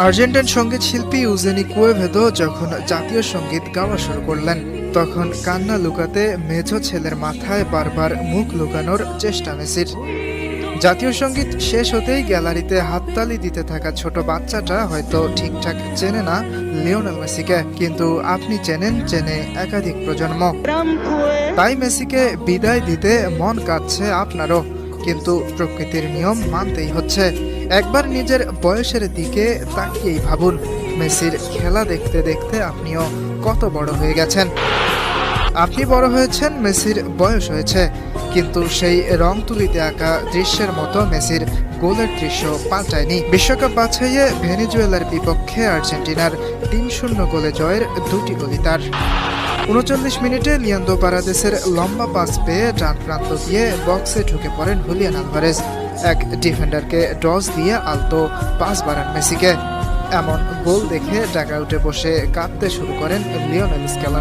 Argentine সঙ্গীত শিল্পী Eugenie কুয়েভেদো যখন জাতীয় সঙ্গীত গাওয়া শুরু করলেন, তখন কান্না লুকাতে মেঝো ছেলের মাথায় বারবার মুখ লুকানোর চেষ্টা মেসির। জাতীয় সঙ্গীত শেষ হতেই গ্যালারিতে হাততালি দিতে থাকা ছোট বাচ্চাটা হয়তো ঠিকঠাক চেনে না লিওনেল মেসিকে, কিন্তু আপনি চেনে একাধিক প্রজন্ম। তাই মেসিকে বিদায় দিতে মন কাঁদছে আপনারও, কিন্তু প্রকৃতির নিয়ম মানতেই হচ্ছে। একবার নিজের বয়সের দিকে তাকিয়েই ভাবুন, মেসির খেলা দেখতে দেখতে আপনিও কত বড় হয়ে গেছেন। আপনি বড় হয়েছেন, মেসির বয়স হয়েছে, কিন্তু সেই রং তুলিতে আঁকা দৃশ্যের মতো মেসির গোলের দৃশ্য পাল্টায়নি। বিশ্বকাপ বাছাইয়ে ভেনেজুয়েলার বিপক্ষে আর্জেন্টিনার ৩-০ গোলে জয়ের ২টি গোলই তার। ৩৯ মিনিটে লিয়ান্দ্রো পারাদেসের লম্বা পাস পেয়ে ডান প্রান্ত দিয়ে বক্সে ঢুকে পড়েন হুলিয়ান আলভারেজ। এক ডিফেন্ডারকে ডজ দিয়ে আলতো পাস বাড়ান মেসিকে। এমন গোল দেখে ডাগআউটে বসে কাঁদতে শুরু করেন লিওনেল স্ক্যালোনি।